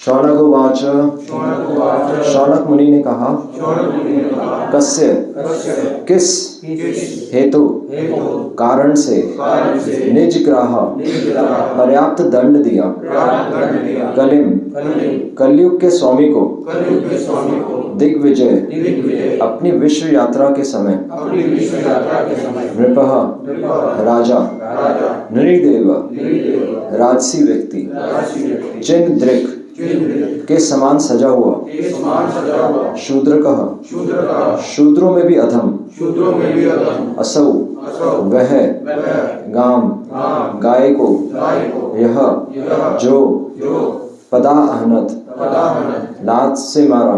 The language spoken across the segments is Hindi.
शौनक उवाच। शौनक मुनि ने कहा, कस्य किस हेतु कारण से निज ग्राह पर्याप्त दंड दिया कलिम कलयुग के स्वामी को दिग्विजय अपनी विश्व यात्रा के समय नृपः राजा नृदेव राजसी व्यक्ति चिन्ह दृक् के समान सजा हुआ शूद्रकः शूद्रों में भी अधम असौ वह गाम गाय को यह जो पदा अहनत लात से मारा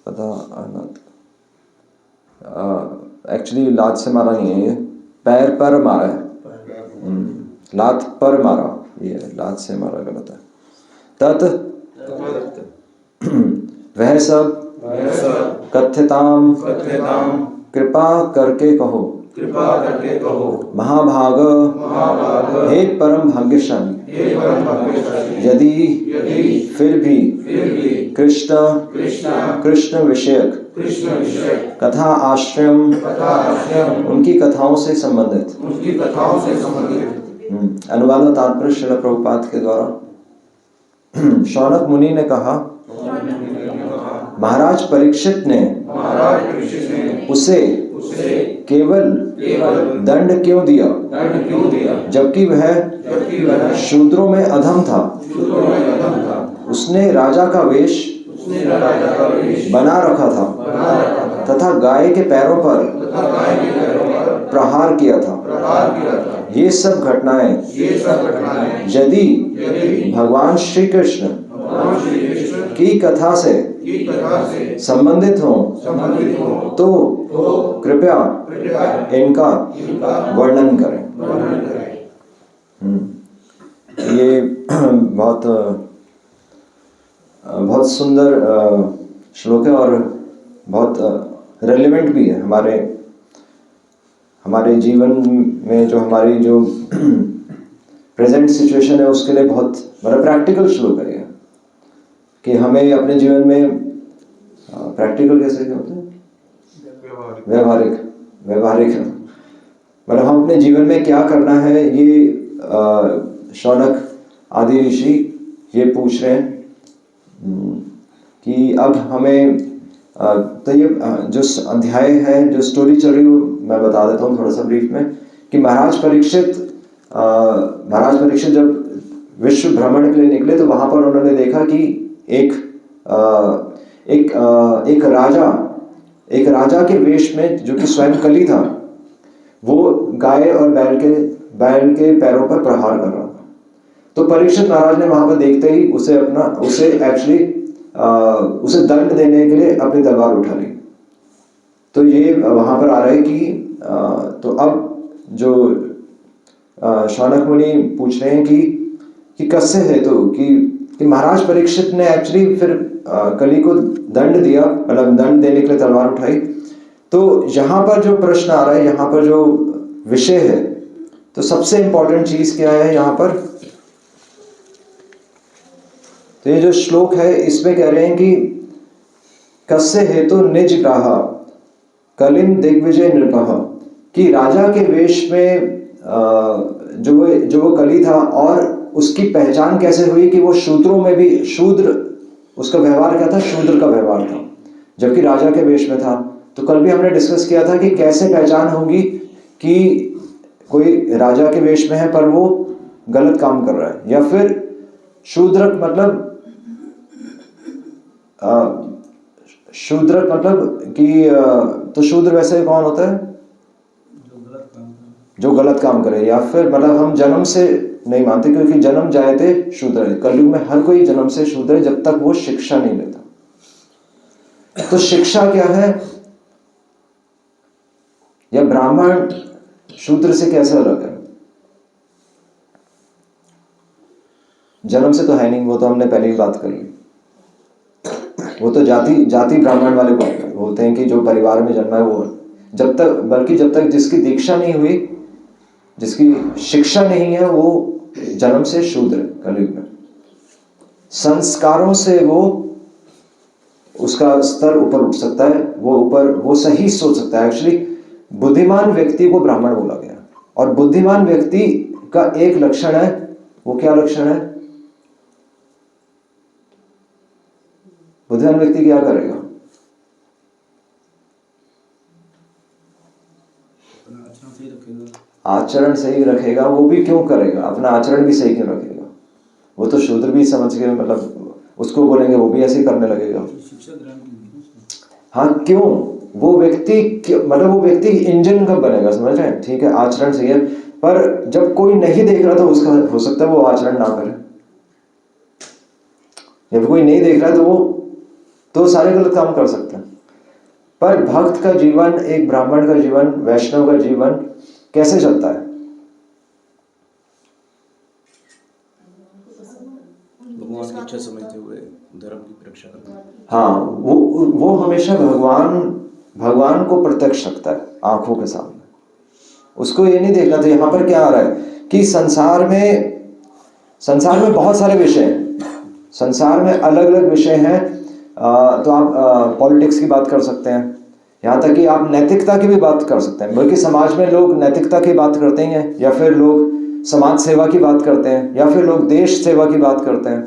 पदा अहनत एक्चुअली लात से मारा नहीं है, ये पैर पर मारा है, लात पर मारा, ये लात से मारा गलत है। तत् वह सब कथ्यताम कृपा करके कहो महाभाग हे परम भाग्यशाली यदि फिर भी कृष्ण विषयक कथा आश्रम उनकी कथाओं से संबंधित अनुवाद और तात्पर्य श्रील प्रभुपाद के द्वारा। शौनक मुनि ने कहा, महाराज परीक्षित ने उसे केवल दंड क्यों दिया जबकि वह शूद्रों में अधम था। उसने राजा का वेश बना रखा था तथा गाय के पैरों पर प्रहार किया था। ये सब घटनाएं यदि भगवान श्री कृष्ण की कथा से संबंधित हो तो कृपया इनका वर्णन करें। ये बहुत सुंदर श्लोक है और बहुत रेलेवेंट भी है हमारे जीवन में, जो हमारी जो प्रेजेंट सिचुएशन है उसके लिए बहुत बड़ा प्रैक्टिकल श्लोक है ये, कि हमें अपने जीवन में प्रैक्टिकल कैसे होते हैं, व्यवहारिक मतलब हम अपने जीवन में क्या करना है, ये शौनक आदि ऋषि ये पूछ रहे हैं कि अब हमें तो ये जो अध्याय है, जो स्टोरी चल रही है मैं बता देता हूँ थोड़ा सा ब्रीफ में, कि महाराज परीक्षित जब विश्व भ्रमण के लिए निकले तो वहां पर उन्होंने देखा कि एक राजा के वेश में, जो कि स्वयं कली था, वो गाय और बैल के पैरों पर प्रहार कर रहा था। तो परीक्षित महाराज ने वहां पर देखते ही उसे दंड देने के लिए अपनी तलवार उठा ली। तो ये वहां पर आ रहा है कि तो अब जो शौनक मुनि पूछ रहे हैं कि कस्य है, तो कि महाराज परीक्षित ने एक्चुअली फिर कली को दंड दिया, मतलब दंड देने के लिए तलवार उठाई। तो यहाँ पर जो प्रश्न आ रहा है, यहाँ पर जो विषय है, तो सबसे इंपॉर्टेंट चीज क्या है यहाँ पर, तो ये जो श्लोक है इसमें कह रहे हैं कि कस्य हेतु निज ग्राह कलिम दिग्विजय नृपः, कि राजा के वेश में जो वो कली था और उसकी पहचान कैसे हुई कि वो शूद्रों में भी उसका व्यवहार क्या था, शूद्र का व्यवहार था जबकि राजा के वेश में था। तो कल भी हमने डिस्कस किया था कि कैसे पहचान होगी कि कोई राजा के वेश में है पर वो गलत काम कर रहा है, या फिर शूद्र मतलब कि तो शूद्र वैसे कौन होता है, जो गलत काम करे, या फिर मतलब हम जन्म से नहीं मानते, क्योंकि जन्म जायते शूद्र है। कलयुग में हर कोई जन्म से शूद्र है जब तक वो शिक्षा नहीं लेता। तो शिक्षा क्या है, या ब्राह्मण शूद्र से कैसे अलग है? जन्म से तो है नहीं, वो तो हमने पहले ही बात कर ली। वो तो जाति ब्राह्मण वाले बोलते हैं कि जो परिवार में जन्मा है वो, जब तक जिसकी दीक्षा नहीं हुई, जिसकी शिक्षा नहीं है, वो जन्म से शूद्र कलयुग में। संस्कारों से वो उसका स्तर ऊपर उठ सकता है, वो सही सोच सकता है। एक्चुअली बुद्धिमान व्यक्ति को ब्राह्मण बोला गया, और बुद्धिमान व्यक्ति का एक लक्षण है, वो क्या लक्षण है? बुद्धिमान व्यक्ति क्या करेगा? आचरण सही रखेगा। वो भी क्यों करेगा? अपना आचरण भी सही क्यों रखेगा? वो तो शूद्र भी समझ के, मतलब उसको बोलेंगे वो भी ऐसे करने लगेगा। हाँ, क्यों? वो व्यक्ति इंजन कब बनेगा, समझ रहे हैं? ठीक है, आचरण सही है, पर जब कोई नहीं देख रहा तो उसका हो सकता है वो आचरण ना करे। जब कोई नहीं देख रहा है तो सारे गलत काम कर सकते हैं। पर भक्त का जीवन, एक ब्राह्मण का जीवन, वैष्णव का जीवन कैसे चलता है? भगवान की इच्छा समझते हुए धर्म की रक्षा करना। हाँ, वो हमेशा भगवान को प्रत्यक्ष रखता है आंखों के सामने। उसको ये नहीं देखना। तो यहाँ पर क्या आ रहा है कि संसार में बहुत सारे विषय हैं, संसार में अलग अलग विषय हैं। तो आप पॉलिटिक्स की बात कर सकते हैं, यहाँ तक कि आप नैतिकता की भी बात कर सकते हैं। बल्कि समाज में लोग नैतिकता की बात करते हैं, या फिर लोग समाज सेवा की बात करते हैं, या फिर लोग देश सेवा की बात करते हैं।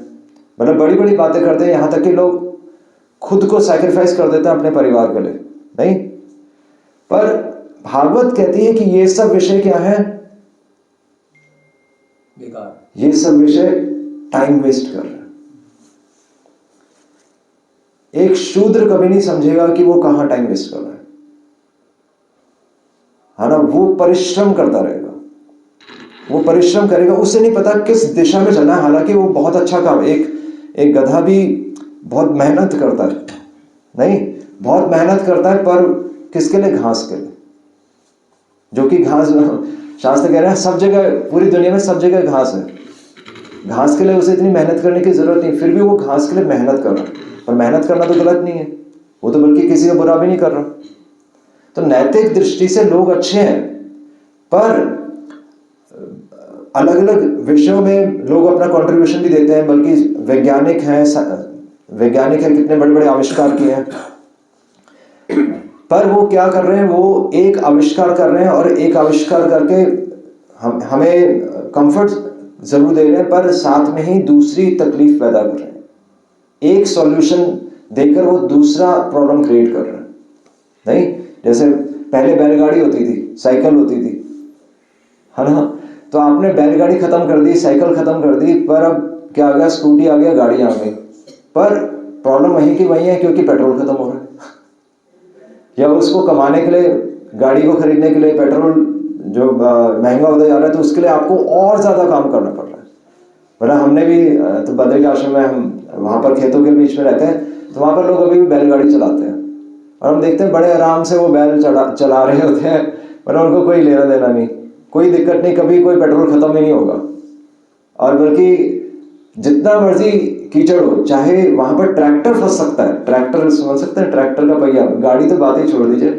मतलब बड़ी बड़ी बातें करते हैं, यहाँ तक कि लोग खुद को सैक्रिफाइस कर देते हैं अपने परिवार के लिए, नहीं? पर भागवत कहती है कि ये सब विषय क्या है? बेकार। ये सब विषय टाइम वेस्ट कर रहे हैं। एक शूद्र कभी नहीं समझेगा कि वो कहां टाइम वेस्ट कर रहा है ना? वो परिश्रम करता रहेगा, वो परिश्रम करेगा। उसे नहीं पता किस दिशा में चलना है। हालांकि वो बहुत अच्छा काम, एक गधा भी बहुत मेहनत करता है, नहीं, बहुत मेहनत करता है, पर किसके लिए? घास के लिए। जो कि घास, शास्त्र कह रहे हैं सब जगह, पूरी दुनिया में सब जगह घास है। घास के लिए उसे इतनी मेहनत करने की जरूरत नहीं, फिर भी वो घास के लिए मेहनत कर रहा है। और मेहनत करना तो गलत नहीं है, वो तो बल्कि किसी का बुरा भी नहीं कर रहा। तो नैतिक दृष्टि से लोग अच्छे हैं, पर अलग अलग विषयों में लोग अपना कंट्रीब्यूशन भी देते हैं। बल्कि वैज्ञानिक हैं, कितने बड़े बड़े आविष्कार किए हैं, पर वो क्या कर रहे हैं? वो एक आविष्कार कर रहे हैं, और एक आविष्कार करके हमें कंफर्ट जरूर दे रहे हैं, पर साथ में ही दूसरी तकलीफ पैदा कर रहे हैं। एक सॉल्यूशन देकर वो दूसरा प्रॉब्लम क्रिएट कर रहे हैं, नहीं? जैसे पहले बैलगाड़ी होती थी, साइकिल होती थी, है ना? तो आपने बैलगाड़ी खत्म कर दी, साइकिल खत्म कर दी, पर अब क्या आ गया? स्कूटी आ गया, गाड़ी आ गई। पर प्रॉब्लम वहीं की वहीं है, क्योंकि पेट्रोल खत्म हो रहा है। या उसको कमाने के लिए, गाड़ी को खरीदने के लिए पेट्रोल जो महंगा होता जा रहा है, तो उसके लिए आपको और ज्यादा काम करना पड़ रहा है। मतलब हमने भी तो बद्री के आश्रम में, हम वहां पर खेतों के बीच में रहते हैं, तो वहां पर लोग अभी भी बैलगाड़ी चलाते हैं, और हम देखते हैं बड़े आराम से वो बैल चला रहे होते हैं। मतलब उनको कोई लेना देना नहीं, कोई दिक्कत नहीं, कभी कोई पेट्रोल खत्म ही नहीं होगा। और बल्कि जितना मर्जी कीचड़ हो, चाहे वहां पर ट्रैक्टर फंस सकता है, ट्रैक्टर समझ सकते हैं, ट्रैक्टर का पहिया, गाड़ी तो बात ही छोड़ दीजिए,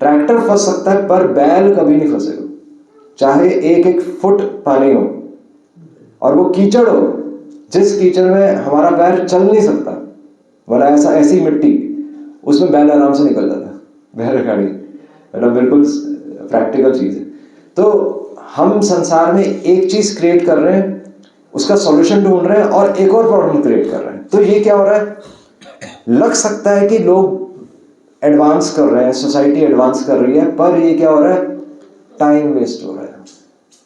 ट्रैक्टर फंस सकता है, पर बैल कभी नहीं फंसेगा। चाहे एक एक फुट पानी हो और वो कीचड़ हो, जिस कीचड़ में हमारा पैर चल नहीं सकता, वाला ऐसी मिट्टी, उसमें बैल आराम से निकल जाता है, बैलगाड़ी। मतलब बिल्कुल प्रैक्टिकल चीज है। तो हम संसार में एक चीज क्रिएट कर रहे हैं, उसका सॉल्यूशन ढूंढ रहे हैं, और एक और प्रॉब्लम क्रिएट कर रहे हैं। तो ये क्या हो रहा है? लग सकता है कि लोग एडवांस कर रहे हैं, सोसाइटी एडवांस कर रही है, पर ये क्या हो रहा है? टाइम वेस्ट हो रहा है।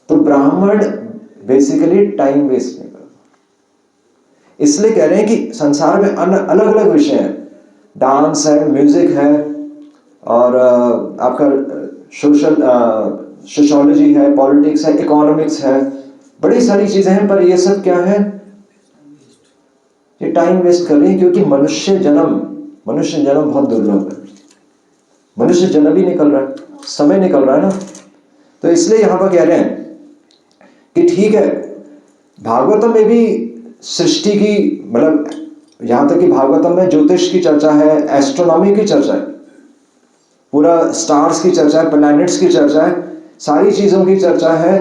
तो ब्राह्मण बेसिकली टाइम वेस्ट नहीं करता। इसलिए कह रहे हैं कि संसार में अलग अलग विषय हैं, डांस है, म्यूजिक है, और आपका सोशियोलॉजी है, पॉलिटिक्स है, इकोनॉमिक्स है, बड़ी सारी चीजें हैं। पर ये सब क्या है? ये टाइम वेस्ट कर रही है, क्योंकि मनुष्य जन्म बहुत दुर्लभ है। मनुष्य जन्म ही निकल रहा है, समय निकल रहा है ना। तो इसलिए यहां पर कह रहे हैं कि ठीक है, भागवतम में भी सृष्टि की, मतलब यहां तक कि भागवतम में ज्योतिष की चर्चा है, एस्ट्रोनॉमी की चर्चा है, पूरा स्टार्स की चर्चा है, प्लैनेट्स की चर्चा है, सारी चीजों की चर्चा है।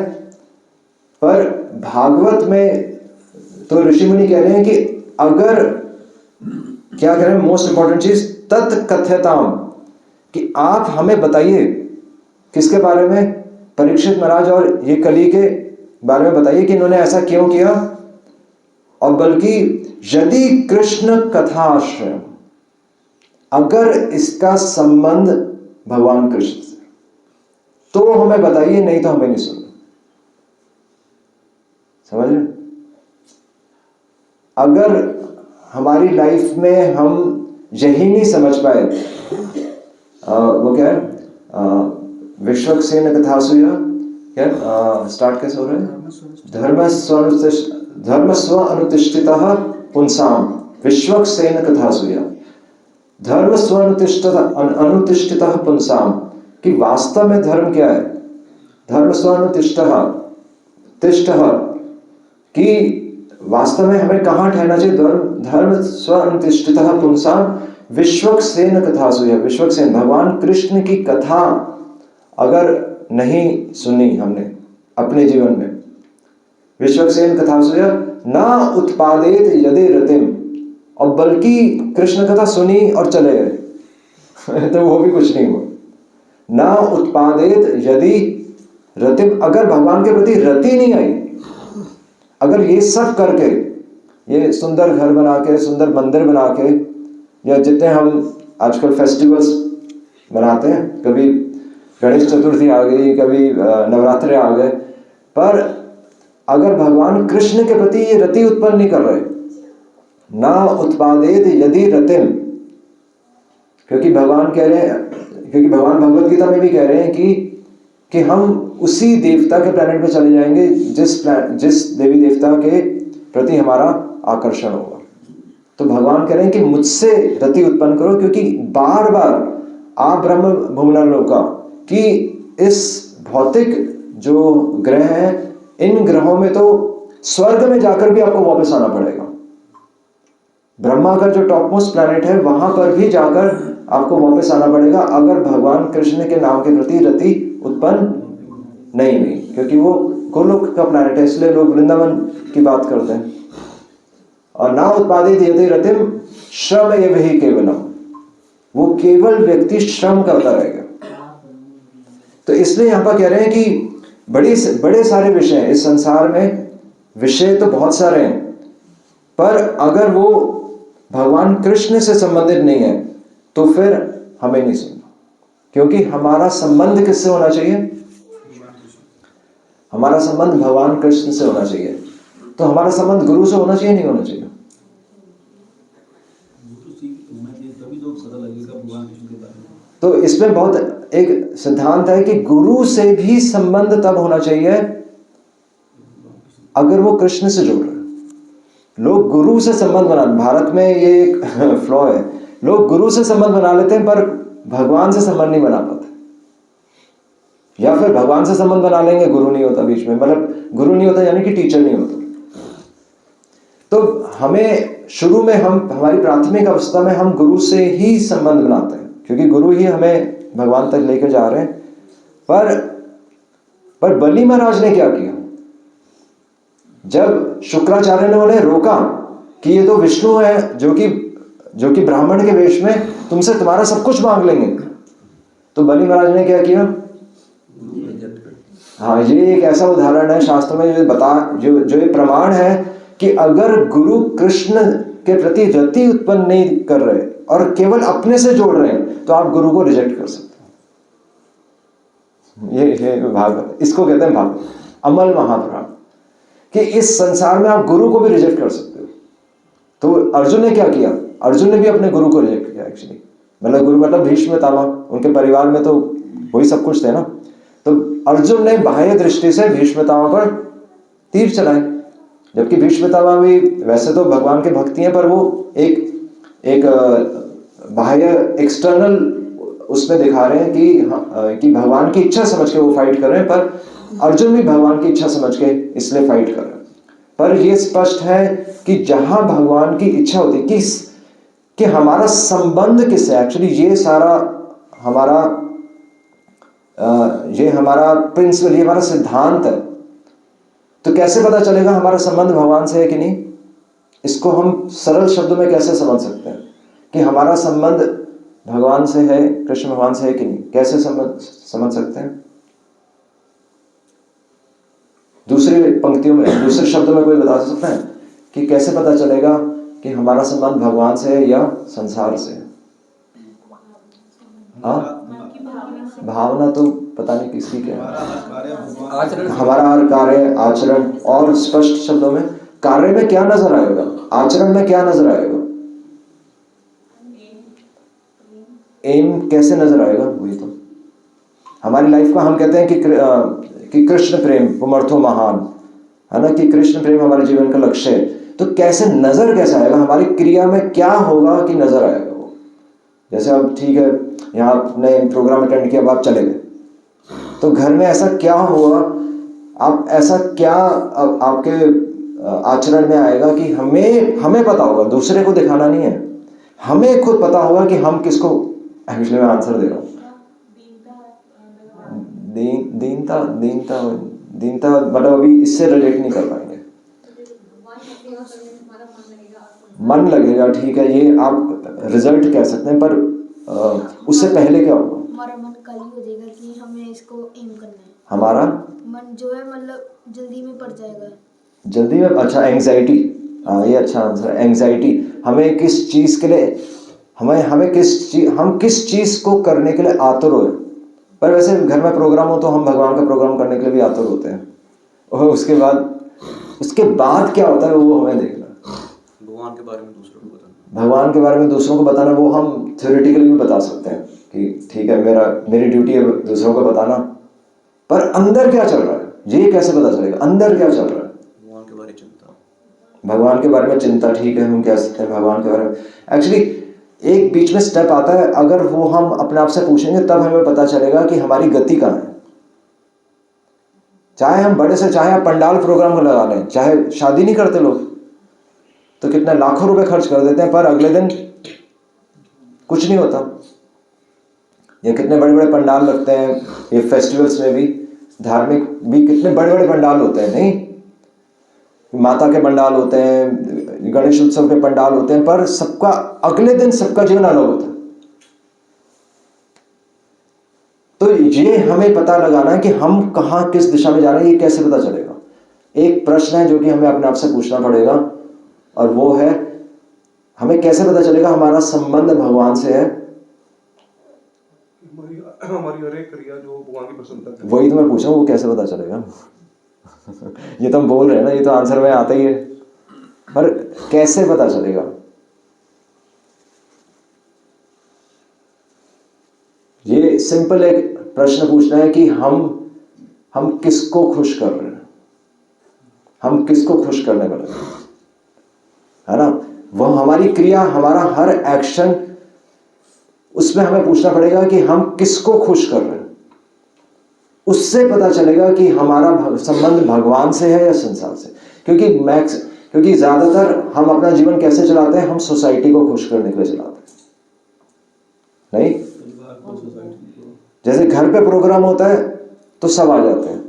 पर भागवत में तो ऋषि मुनि कह रहे हैं कि अगर, क्या कह रहे हैं, मोस्ट इंपॉर्टेंट चीज तत्कथ्यताम, कि आप हमें बताइए किसके बारे में, परीक्षित महाराज और ये कली के बारे में बताइए कि इन्होंने ऐसा क्यों किया। और बल्कि यदि कृष्ण कथाश्रय, अगर इसका संबंध भगवान कृष्ण से, तो हमें बताइए, नहीं तो हमें नहीं सुनना। समझ रहे? अगर हमारी लाइफ में हम यही नहीं समझ पाए, वो क्या है, विश्वक्सेन कथासूया, क्या स्टार्ट कैसे हो रहा है, धर्म स्व अनुतिष्ठितः पुंसाम विश्वक्सेन कथासूया, धर्म स्व अनुतिष्ठितः पुंसाम, कि वास्तव में धर्म क्या है, धर्म स्व अनुतिष्ठः, कि वास्तव में हमें कहाँ ठहरना चाहिए, धर्म स्व अनुतिष्ठितः पुंसाम विश्वक्सेन कथासूया, विश्वक्सेन भगवान कृष्ण की कथा अगर नहीं सुनी हमने अपने जीवन में, विश्वक्सेन कथासूया ना उत्पादेत यदि रतिम, और बल्कि कृष्ण कथा सुनी और चले गए तो वो भी कुछ नहीं हुआ। ना उत्पादेत यदि रतिम, अगर भगवान के प्रति रति नहीं आई, अगर ये सब करके, ये सुंदर घर बना के, सुंदर मंदिर बना के, या जितने हम आजकल फेस्टिवल्स मनाते हैं, कभी गणेश चतुर्थी आ गई, कभी नवरात्रे आ गए, पर अगर भगवान कृष्ण के प्रति ये रति उत्पन्न नहीं कर रहे, ना उत्पादेत यदि रतिम, क्योंकि भगवान कह रहे हैं, क्योंकि भगवान भगवत गीता में भी कह रहे हैं कि हम उसी देवता के प्लैनेट पे चले जाएंगे जिस देवी देवता के प्रति हमारा आकर्षण होगा। तो भगवान कह रहे हैं कि मुझसे रति उत्पन्न करो, क्योंकि बार बार आप ब्रह्म भुवनलोका, कि इस भौतिक जो ग्रह हैं, इन ग्रहों में तो स्वर्ग में जाकर भी आपको वापस आना पड़ेगा। ब्रह्मा का जो टॉप मोस्ट प्लैनेट है, वहां पर भी जाकर आपको वापस आना पड़ेगा, अगर भगवान कृष्ण के नाम के प्रति रति उत्पन्न नहीं, क्योंकि वो गोलोक का प्लैनेट है, इसलिए लोग वृंदावन की बात करते हैं। और ना उत्पादित यदि रतिम श्रम एव ही केवलम, वो केवल व्यक्ति श्रम करता रहेगा। तो इसलिए यहां पर कह रहे हैं कि बड़े सारे विषय हैं इस संसार में, विषय तो बहुत सारे हैं, पर अगर वो भगवान कृष्ण से संबंधित नहीं है तो फिर हमें नहीं सुनना। क्योंकि हमारा संबंध किससे होना चाहिए, हमारा संबंध भगवान कृष्ण से होना चाहिए। तो हमारा संबंध गुरु से होना चाहिए, नहीं होना चाहिए? तो इसमें बहुत एक सिद्धांत है कि गुरु से भी संबंध तब होना चाहिए अगर वो कृष्ण से जुड़ रहे हैं। लोग गुरु से संबंध बना, भारत में ये एक फ्लॉ है, लोग गुरु से संबंध बना लेते हैं पर भगवान से संबंध नहीं बना पाते, या फिर भगवान से संबंध बना लेंगे, गुरु नहीं होता बीच में, मतलब गुरु नहीं होता यानी कि टीचर नहीं होता। तो हमें शुरू में हमारी प्राथमिक अवस्था में हम गुरु से ही संबंध बनाते हैं, क्योंकि गुरु ही हमें भगवान तक लेकर जा रहे हैं। पर बलि महाराज ने क्या किया, जब शुक्राचार्य ने उन्हें रोका कि ये तो विष्णु है जो कि ब्राह्मण के वेश में तुमसे तुम्हारा सब कुछ मांग लेंगे, तो बलि महाराज ने क्या किया? हाँ, ये एक ऐसा उदाहरण है शास्त्र में जो ये प्रमाण है कि अगर गुरु कृष्ण के प्रति रति उत्पन्न नहीं कर रहे और केवल अपने से जोड़ रहे हैं तो आप गुरु को रिजेक्ट कर सकते हैं। ये भागवत, इसको कहते हैं भागवत, अमल महापुराण, कि इस संसार में आप गुरु को भी रिजेक्ट कर सकते हो। तो अर्जुन ने क्या किया? अर्जुन ने भी अपने गुरु को रिजेक्ट किया एक्चुअली, मतलब गुरु मतलब भीष्म पितामह, उनके परिवार में तो वही सब कुछ थे ना। तो अर्जुन ने बाह्य दृष्टि से भीष्म पितामह पर तीर चलाए, जबकि भीष्म पितामह भी वैसे तो भगवान के भक्ति हैं, पर वो एक बाह्य एक्सटर्नल उसमें दिखा रहे हैं कि भगवान की इच्छा समझ के वो फाइट कर रहे हैं, पर अर्जुन भी भगवान की इच्छा समझ के इसलिए फाइट कर रहे हैं। पर ये स्पष्ट है कि जहां भगवान की इच्छा होती है कि हमारा संबंध किससे, एक्चुअली ये सारा हमारा प्रिंसिपल, ये हमारा सिद्धांत है तो कैसे पता चलेगा हमारा संबंध भगवान से है कि नहीं? इसको हम सरल शब्दों में कैसे समझ सकते हैं कि हमारा संबंध भगवान से है, कृष्ण भगवान से है कि नहीं? कैसे समझ सकते हैं? दूसरी पंक्तियों में, दूसरे शब्दों में कोई बता सकता है कि कैसे पता चलेगा कि हमारा संबंध भगवान से है या संसार से है? हाँ, भावना तो पता नहीं किसकी क्या है। हमारा हर कार्य, आचरण, और स्पष्ट शब्दों में कार्य में क्या नजर आएगा, आचरण में क्या नजर आएगा, एम कैसे नजर आएगा? वही तो हमारी लाइफ का हम कहते हैं कि कृष्ण प्रेम पुमर्थो महान, है ना, कि कृष्ण प्रेम हमारे जीवन का लक्ष्य है। तो कैसे नजर कैसे आएगा, हमारी क्रिया में क्या होगा कि नजर आएगा वो? जैसे अब ठीक है, यहाँ आपने प्रोग्राम अटेंड किया, अब आप चले गए, तो घर में ऐसा क्या हुआ, आप ऐसा क्या आपके आचरण में आएगा कि हमें पता होगा, दूसरे को दिखाना नहीं है, हमें खुद पता होगा कि हम किसको, एक्चुअली मैं आंसर दे रहा हूँ, दीनता दीनता दीनता मतलब अभी इससे रिलेट नहीं कर पाएंगे। मन लगेगा, ठीक है, ये आप रिजल्ट कह सकते हैं, पर उससे पहले क्या होगा? हमारा मन कल ही हो जाएगा कि हमें इसको एम करना है। हमारा मन जो है मतलब जल्दी में पड़ जाएगा। जल्दी में, अच्छा, एंग्जाइटी, हाँ ये अच्छा आंसर है, एंग्जाइटी। हमें किस चीज के लिए, हम किस चीज को करने के लिए आतुर हो। पर वैसे घर में प्रोग्राम हो तो हम भगवान का प्रोग्राम करने के लिए भी आतुर होते हैं, और उसके बाद क्या होता है वो हमें देखना। भगवान के बारे में दूसरों को बताना, भगवान के बारे में दूसरों को बताना, वो हम थ्योरेटिकली भी बता सकते हैं कि ठीक है, मेरी ड्यूटी है दूसरों को बताना, पर अंदर क्या चल रहा है ये कैसे पता चलेगा? अंदर क्या चल रहा है? भगवान के बारे में चिंता, भगवान के बारे में चिंता, ठीक है, हम कह सकते हैं भगवान के बारे में। एक्चुअली एक बीच में स्टेप आता है, अगर वो हम अपने आप से पूछेंगे तब हमें पता चलेगा कि हमारी गति कहाँ है। चाहे हम बड़े से, चाहे आप पंडाल प्रोग्राम को लगा लें, चाहे शादी नहीं करते लोग तो कितने लाखों रुपए खर्च कर देते हैं, पर अगले दिन कुछ नहीं होता। ये कितने बड़े बड़े पंडाल लगते हैं, ये फेस्टिवल्स में भी, धार्मिक भी कितने बड़े बड़े पंडाल होते हैं, नहीं, माता के पंडाल होते हैं, गणेश उत्सव के पंडाल होते हैं, पर सबका अगले दिन सबका जीवन अलग होता है। तो ये हमें पता लगाना है कि हम कहाँ किस दिशा में जा रहे हैं, ये कैसे पता चलेगा? एक प्रश्न है जो कि हमें अपने आप से पूछना पड़ेगा, और वो है, हमें कैसे पता चलेगा हमारा संबंध भगवान से है? हमारी हर एक क्रिया जो भगवान की प्रसन्नता है, वही तो मैं पूछ रहा हूँ, वो कैसे पता चलेगा? ये तो हम बोल रहे हैं ना, ये तो आंसर में आता ही है, पर कैसे पता चलेगा? ये सिंपल एक प्रश्न पूछना है कि हम किसको खुश कर रहे हैं, हम किसको खुश करने वाले हैं, है ना? वह हमारी क्रिया, हमारा हर एक्शन, उसमें हमें पूछना पड़ेगा कि हम किसको खुश कर रहे हैं। उससे पता चलेगा कि हमारा संबंध भगवान से है या संसार से। क्योंकि ज्यादातर हम अपना जीवन कैसे चलाते हैं? हम सोसाइटी को खुश करने के लिए चलाते हैं, नहीं? जैसे घर पे प्रोग्राम होता है तो सब आ जाते हैं,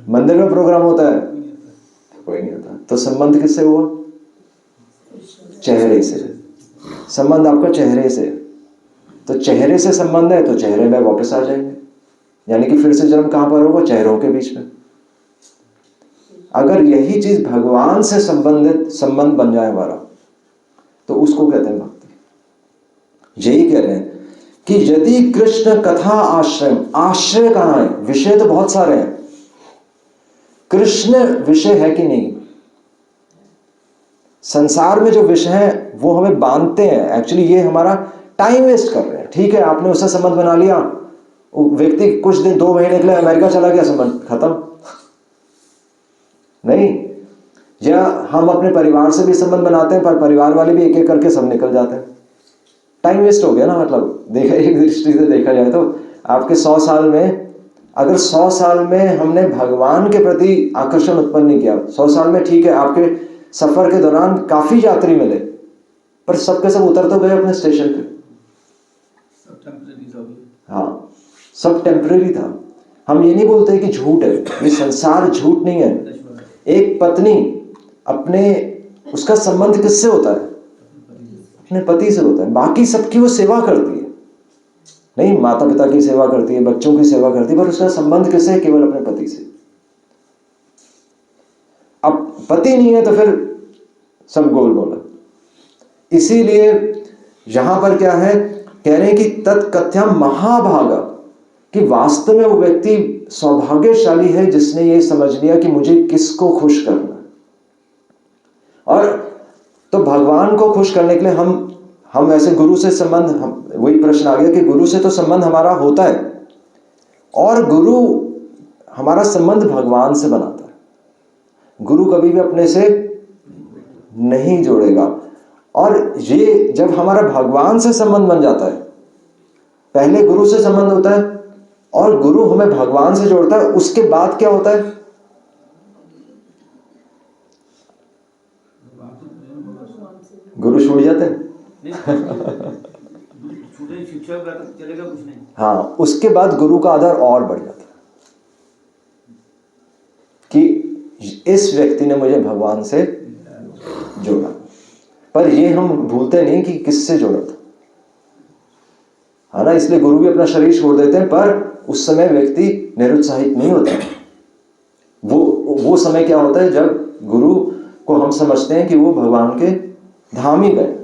मंदिर में प्रोग्राम होता है कोई नहीं होता। तो संबंध किससे हुआ? चेहरे से। संबंध आपका चेहरे से, तो चेहरे से संबंध है तो चेहरे में वापस आ जाएंगे, यानी कि फिर से जन्म कहां पर होगा? चेहरों के बीच में। अगर यही चीज भगवान से संबंध बन जाए हमारा, तो उसको कहते हैं भक्ति। यही कह रहे हैं कि यदि कृष्ण कथा आश्रय कहां है? विषय तो बहुत सारे हैं, कृष्ण विषय है कि नहीं? संसार में जो विषय है वो हमें बांधते हैं, एक्चुअली ये हमारा टाइम वेस्ट कर रहे हैं। ठीक है, आपने उससे संबंध बना लिया, व्यक्ति कुछ दिन 2 महीने के लिए अमेरिका चला गया, संबंध खत्म, नहीं? या हम अपने परिवार से भी संबंध बनाते हैं, पर परिवार वाले भी एक एक करके सब निकल जाते हैं, टाइम वेस्ट हो गया ना। मतलब देखा, एक दृष्टि से देखा जाए तो आपके 100 साल में, अगर 100 साल में हमने भगवान के प्रति आकर्षण उत्पन्न नहीं किया, 100 साल में ठीक है आपके सफर के दौरान काफी यात्री मिले, पर सबके सब उतर तो गए अपने स्टेशन पे, हाँ, सब टेम्परेरी था। हम ये नहीं बोलते कि झूठ है, ये संसार झूठ नहीं है। एक पत्नी अपने, उसका संबंध किससे होता है? अपने पति से होता है। बाकी सबकी वो सेवा करती है, नहीं माता पिता की सेवा करती है, बच्चों की सेवा करती है, पर उसका संबंध किससे है? केवल अपने पति से। अब पति नहीं है तो फिर सब गोलमोल है। इसीलिए यहां पर क्या है, कह रहे हैं कि तत्कथ्यम महाभागा, कि वास्तव में वो व्यक्ति सौभाग्यशाली है जिसने ये समझ लिया कि मुझे किसको खुश करना है। और तो भगवान को खुश करने के लिए हम वैसे गुरु से संबंध, वही प्रश्न आ गया कि गुरु से तो संबंध हमारा होता है, और गुरु हमारा संबंध भगवान से बनाता है। गुरु कभी भी अपने से नहीं जोड़ेगा। और ये जब हमारा भगवान से संबंध बन जाता है, पहले गुरु से संबंध होता है और गुरु हमें भगवान से जोड़ता है, उसके बाद क्या होता है? गुरु छूट जाते हैं चलेगा कुछ नहीं। हाँ, उसके बाद गुरु का आदर और बढ़ जाता है कि इस व्यक्ति ने मुझे भगवान से जोड़ा। पर ये हम भूलते नहीं कि किससे जोड़ा था, है ना। इसलिए गुरु भी अपना शरीर छोड़ देते हैं, पर उस समय व्यक्ति निरुत्साहित नहीं होता। वो समय क्या होता है जब गुरु को हम समझते हैं कि वो भगवान के धाम ही गए,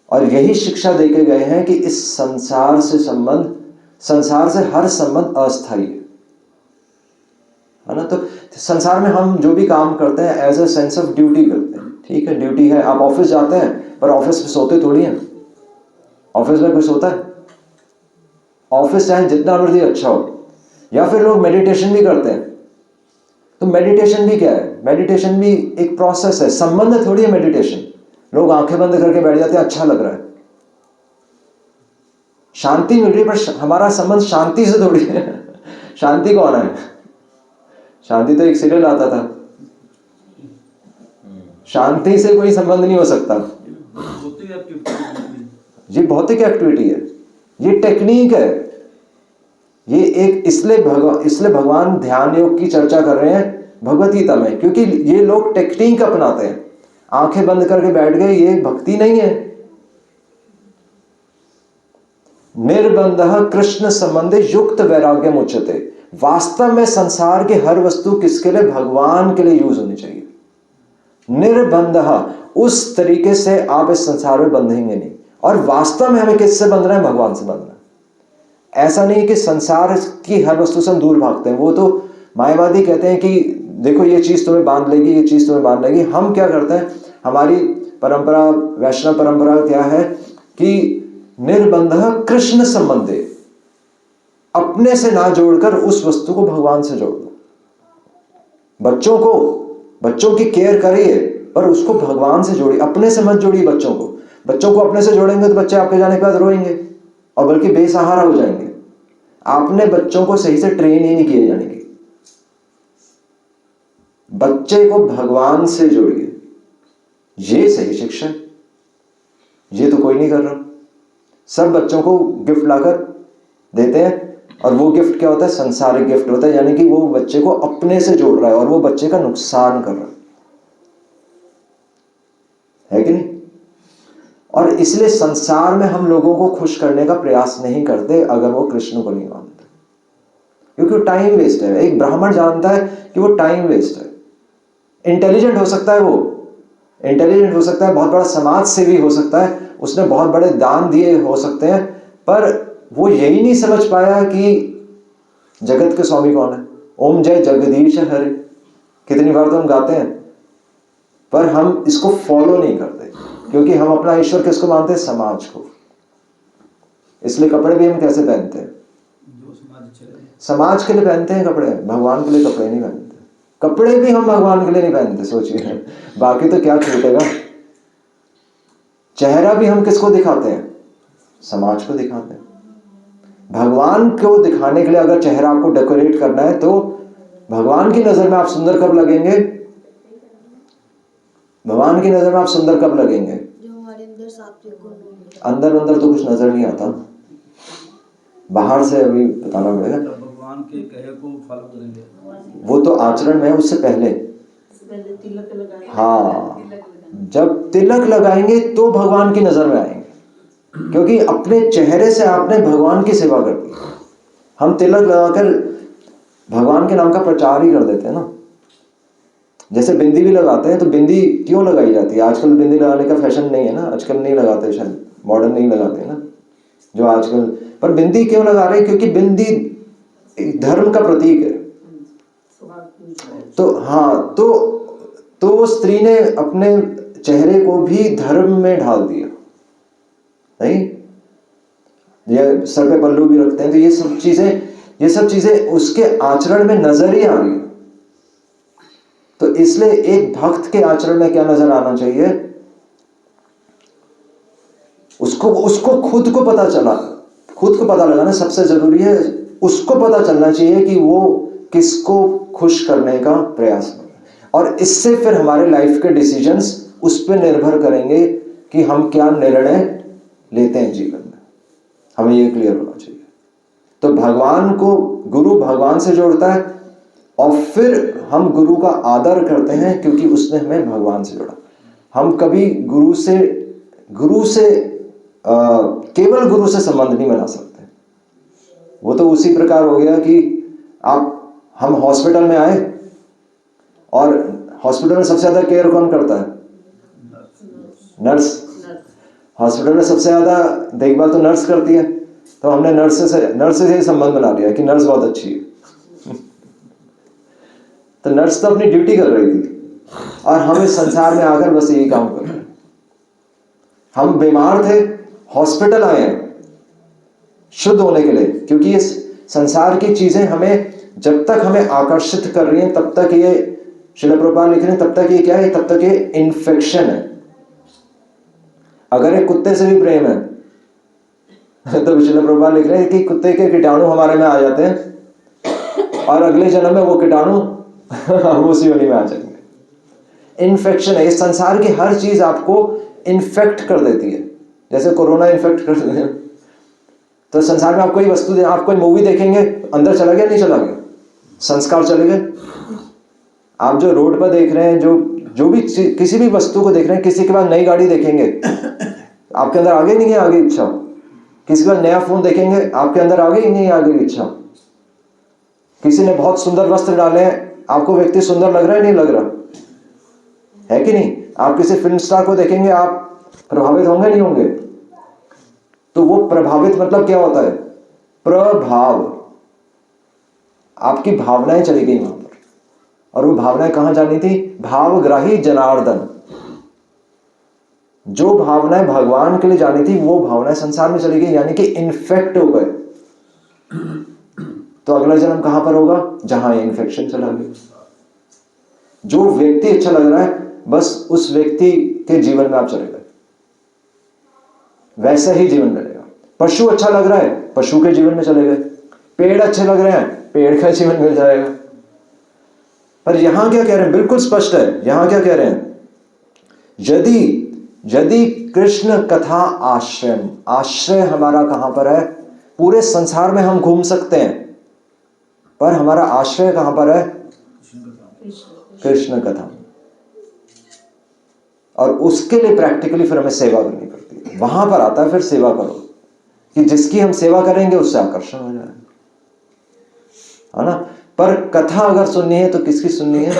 और यही शिक्षा देके गए हैं कि इस संसार से हर संबंध अस्थायी है ना। तो संसार में हम जो भी काम करते हैं as a sense of duty करते हैं, ठीक है, ड्यूटी है। आप ऑफिस जाते हैं, पर ऑफिस में सोते थोड़ी हैं। ऑफिस में कुछ होता है? ऑफिस चाहे जितना मर्जी अच्छा हो। या फिर लोग मेडिटेशन भी करते हैं, तो मेडिटेशन भी क्या है? मेडिटेशन भी एक प्रोसेस है, संबंध थोड़ी है मेडिटेशन। लोग आंखें बंद करके बैठ जाते हैं, अच्छा लग रहा है, शांति मिल रही है, पर हमारा संबंध शांति से थोड़ी है। शांति कौन है? शांति तो एक सीरियल आता था, शांति से कोई संबंध नहीं हो सकता। ये भौतिक एक्टिविटी है, ये टेक्निक है, ये एक इसलिए भगवान ध्यान योग की चर्चा कर रहे हैं भगवत गीता में, क्योंकि ये लोग टेक्निक अपनाते हैं। आंखें बंद करके बैठ गए, ये भक्ति नहीं है। निर्बंधः कृष्ण संबंधे युक्त वैराग्य मुच्यते। वास्तव में संसार की हर वस्तु किसके लिए? भगवान के लिए यूज होनी चाहिए। निर्बंधः, उस तरीके से आप इस संसार में बंधेंगे नहीं। और वास्तव में हमें किससे बंधना है? भगवान से बंधना है। ऐसा नहीं कि संसार की हर वस्तु से हम दूर भागते हैं। वो तो मायावादी कहते हैं कि देखो ये चीज तुम्हें बांध लेगी, ये चीज तुम्हें बांध लेगी। हम क्या करते हैं, हमारी परंपरा, वैष्णव परंपरा क्या है कि निर्बंधः कृष्ण संबंधे, अपने से ना जोड़कर उस वस्तु को भगवान से जोड़ दो। बच्चों की केयर करिए, पर उसको भगवान से जोड़िए, अपने से मत जोड़िए बच्चों को। बच्चों को अपने से जोड़ेंगे तो बच्चे आपके जाने के बाद रोएंगे और बल्कि बेसहारा हो जाएंगे। आपने बच्चों को सही से ट्रेन ही नहीं किए जाने की। बच्चे को भगवान से जोड़िए, ये सही शिक्षा है। ये तो कोई नहीं कर रहा। सब बच्चों को गिफ्ट लाकर देते हैं, और वो गिफ्ट क्या होता है? संसारिक गिफ्ट होता है, यानी कि वो बच्चे को अपने से जोड़ रहा है और वो बच्चे का नुकसान कर रहा है कि नहीं? और इसलिए संसार में हम लोगों को खुश करने का प्रयास नहीं करते अगर वो कृष्ण को नहीं मानते, क्योंकि वो टाइम वेस्ट है। एक ब्राह्मण जानता है कि वो टाइम वेस्ट है। इंटेलिजेंट हो सकता है, वो इंटेलिजेंट हो सकता है, बहुत बड़ा समाज सेवी हो सकता है, उसने बहुत बड़े दान दिए हो सकते हैं, पर वो यही नहीं समझ पाया कि जगत के स्वामी कौन है। ओम जय जगदीश हरे कितनी बार तो हम गाते हैं, पर हम इसको फॉलो नहीं करते, क्योंकि हम अपना ईश्वर किसको मानते हैं? समाज को। इसलिए कपड़े भी हम कैसे पहनते हैं? समाज के लिए पहनते हैं कपड़े, भगवान के लिए कपड़े नहीं पहनते। कपड़े भी हम भगवान के लिए नहीं पहनते, सोचिए, बाकी तो क्या छूटेगा। चेहरा भी हम किसको दिखाते हैं? समाज को दिखाते हैं। भगवान को दिखाने के लिए अगर चेहरा आपको डेकोरेट करना है, तो भगवान की नजर में आप सुंदर कब लगेंगे? भगवान की नजर में आप सुंदर कब लगेंगे? जो हमारे अंदर सात्विक गुण होंगे। अंदर तो कुछ नजर नहीं आता, बाहर से अभी बताना पड़ेगा। भगवान भगवान के कहे को फॉलो करेंगे? वो तो आचरण में है, उससे पहले। हाँ, जब तिलक लगाएंगे तो भगवान की नजर में आएंगे, क्योंकि अपने चेहरे से आपने भगवान की सेवा कर दी। हम तिलक लगाकर भगवान के नाम का प्रचार ही कर देते हैं ना। जैसे बिंदी भी लगाते हैं, तो बिंदी क्यों लगाई जाती है? आजकल बिंदी लगाने का फैशन नहीं है ना, आजकल नहीं लगाते, शायद मॉडर्न नहीं लगाते ना जो आजकल। पर बिंदी क्यों लगा रहे हैं? क्योंकि बिंदी धर्म का प्रतीक है। तो हाँ, तो स्त्री ने अपने चेहरे को भी धर्म में ढाल दिया, नहीं? ये सर पे पल्लू भी रखते हैं, तो ये सब चीजें उसके आचरण में नजर ही आ रही है। तो इसलिए एक भक्त के आचरण में क्या नजर आना चाहिए? उसको खुद को पता लगाना सबसे जरूरी है। उसको पता चलना चाहिए कि वो किसको खुश करने का प्रयास कर रहा है, और इससे फिर हमारे लाइफ के डिसीजंस उस पर निर्भर करेंगे कि हम क्या निर्णय लेते हैं जीवन में। हमें ये क्लियर होना चाहिए। तो भगवान को, गुरु भगवान से जोड़ता है, और फिर हम गुरु का आदर करते हैं क्योंकि उसने हमें भगवान से जोड़ा। हम कभी गुरु से केवल गुरु से संबंध नहीं बना सकते। वो तो उसी प्रकार हो गया कि हम हॉस्पिटल में आए, और हॉस्पिटल में सबसे ज्यादा केयर कौन करता है? नर्स। हॉस्पिटल में सबसे ज्यादा देखभाल तो नर्स करती है, तो हमने नर्स से ही संबंध बना लिया कि नर्स बहुत अच्छी है। तो नर्स तो अपनी ड्यूटी कर रही थी, और हम इस संसार में आकर बस यही काम कर रहे हैं। हम बीमार थे, हॉस्पिटल आए हैं शुद्ध होने के लिए, क्योंकि इस संसार की चीजें हमें जब तक हमें आकर्षित कर रही हैं, तब तक ये, श्रील प्रभुपाद लिख रहे हैं, तब तक ये क्या है? तब तक ये इन्फेक्शन है। अगर एक कुत्ते से भी प्रेम है तो श्रील प्रभुपाद लिख रहे हैं कि कुत्ते के कीटाणु हमारे में आ जाते हैं, और अगले जन्म में वो कीटाणु हम उसी योनि में आ जाएंगे। इन्फेक्शन है। इस संसार की हर चीज आपको इन्फेक्ट कर देती है। जैसे कोरोना इन्फेक्ट कर देते हैं, तो संसार में आप कोई वस्तु दे, आप कोई मूवी देखेंगे, अंदर चला गया, नहीं चला गया, संस्कार चले गए। आप जो रोड पर देख रहे हैं, जो भी किसी भी वस्तु को देख रहे हैं, किसी के पास नई गाड़ी देखेंगे, आपके अंदर आ गई नहीं है आगे इच्छा? किसी के पास नया फोन देखेंगे, आपके अंदर आ गई नहीं आगे इच्छा? किसी ने बहुत सुंदर वस्त्र डाले हैं, आपको व्यक्ति सुंदर लग रहा है, नहीं लग रहा है कि नहीं? आप किसी फिल्म स्टार को देखेंगे, आप प्रभावित होंगे, नहीं होंगे? तो वो प्रभावित मतलब क्या होता है? प्रभाव। आपकी भावनाएं चली गई वहां पर, और वो भावनाएं कहां जानी थी? भावग्राही जनार्दन। जो भावनाएं भगवान के लिए जानी थी, वो भावनाएं संसार में चली गई, यानी कि इन्फेक्ट हो गए। तो अगला जन्म कहां पर होगा? जहां इन्फेक्शन चला गया। जो व्यक्ति अच्छा लग रहा है, बस उस व्यक्ति के जीवन में आप चले गए, वैसा ही जीवन मिलेगा। पशु अच्छा लग रहा है, पशु के जीवन में चले गए। पेड़ अच्छे लग रहे हैं, पेड़ का जीवन मिल जाएगा। पर यहां क्या कह रहे हैं? बिल्कुल स्पष्ट है। यहां क्या कह रहे हैं? यदि कृष्ण कथा आश्रय हमारा कहां पर है? पूरे संसार में हम घूम सकते हैं, पर हमारा आश्रय कहां पर है? कृष्ण कथा। और उसके लिए प्रैक्टिकली फिर हमें सेवा करनी पड़ती है। वहां पर आता है फिर सेवा करो, कि जिसकी हम सेवा करेंगे उससे आकर्षण हो जाएगा, है ना? पर कथा अगर सुननी है तो किसकी सुननी है?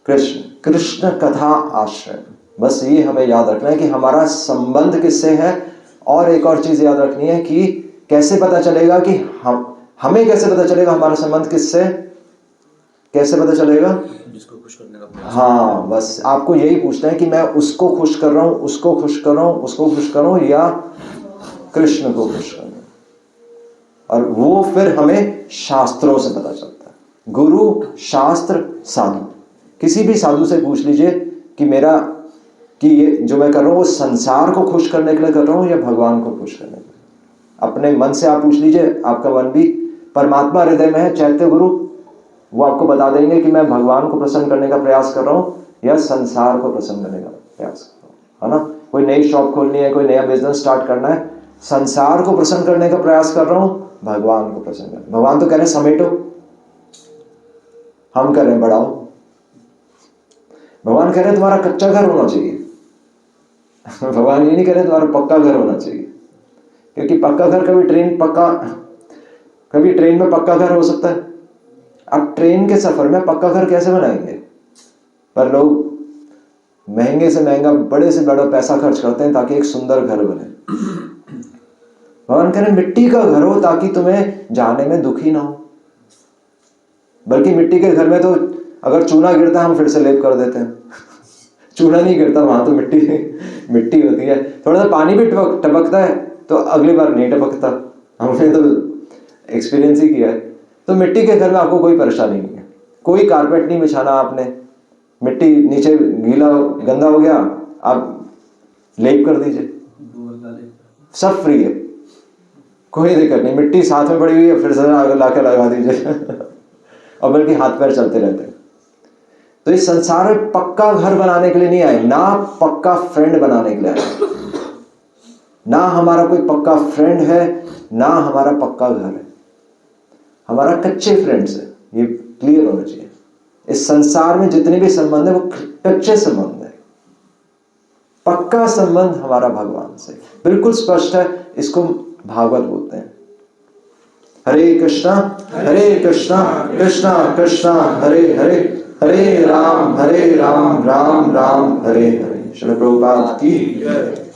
कृष्ण कथा आश्रय। बस ये हमें याद रखना है कि हमारा संबंध किससे है। और एक और चीज याद रखनी है कि कैसे पता चलेगा कि हमें कैसे पता चलेगा हमारा संबंध किससे? कैसे पता चलेगा? जिसको खुश करने का प्रयास। हाँ, बस आपको यही पूछना है कि मैं उसको खुश कर रहा हूं, उसको खुश कर रहा हूं, उसको खुश कर रहा हूं, या कृष्ण को खुश कर रहा हूं। और वो फिर हमें शास्त्रों से पता चलता है। गुरु, शास्त्र, साधु। किसी भी साधु से पूछ लीजिए कि ये जो मैं कर रहा हूं वो संसार को खुश करने के लिए कर रहा हूं या भगवान को खुश करने के लिए। अपने मन से आप पूछ लीजिए, आपका मन भी परमात्मा हृदय में है, चैत्य गुरु, वो आपको बता देंगे कि मैं भगवान को प्रसन्न करने का प्रयास कर रहा हूं या संसार को प्रसन्न करने का प्रयास कर रहा हूं, है ना? कोई नई शॉप खोलनी है, कोई नया बिजनेस स्टार्ट करना है, संसार को प्रसन्न करने का प्रयास कर रहा हूं भगवान को प्रसन्न करना। भगवान तो कह रहे हैं समेटो, हम कह रहे हैं बढ़ाओ। भगवान कह रहे हैं तुम्हारा कच्चा घर होना चाहिए। भगवान ये नहीं कह रहे तुम्हारा पक्का घर होना चाहिए, क्योंकि पक्का घर कभी ट्रेन में पक्का घर हो सकता है। अब ट्रेन के सफर में पक्का घर कैसे बनाएंगे? पर लोग महंगे से महंगा, बड़े से बड़ा पैसा खर्च करते हैं ताकि एक सुंदर घर बने। भगवान कह रहे मिट्टी का घर हो ताकि तुम्हें जाने में दुख ही ना हो। बल्कि मिट्टी के घर में तो अगर चूना गिरता है हम फिर से लेप कर देते हैं। चूना नहीं गिरता, वहां तो मिट्टी होती है। थोड़ा सा पानी भी टपकता है तो अगली बार नहीं टपकता। हमने तो एक्सपीरियंस ही किया है। तो मिट्टी के घर में आपको कोई परेशानी नहीं है, कोई कारपेट नहीं बिछाना आपने। मिट्टी नीचे गीला गंदा हो गया, आप लेप कर दीजिए, सब फ्री है, कोई दिक्कत नहीं। मिट्टी साथ में पड़ी हुई है, फिर से आगे लाके लगा दीजिए। और बल्कि हाथ पैर चलते रहते हैं। तो इस संसार में पक्का घर बनाने के लिए नहीं आए, ना पक्का फ्रेंड बनाने के लिए आए। ना हमारा कोई पक्का फ्रेंड है, ना हमारा पक्का घर है। हमारा कच्चे फ्रेंड्स है, ये क्लियर होना चाहिए। इस संसार में जितने भी संबंध है वो कच्चे संबंध है। पक्का संबंध हमारा भगवान से बिल्कुल स्पष्ट है। इसको भागवत बोलते हैं। हरे कृष्णा कृष्णा कृष्णा हरे हरे, हरे राम राम राम हरे हरे। श्रील प्रभुपाद की जय।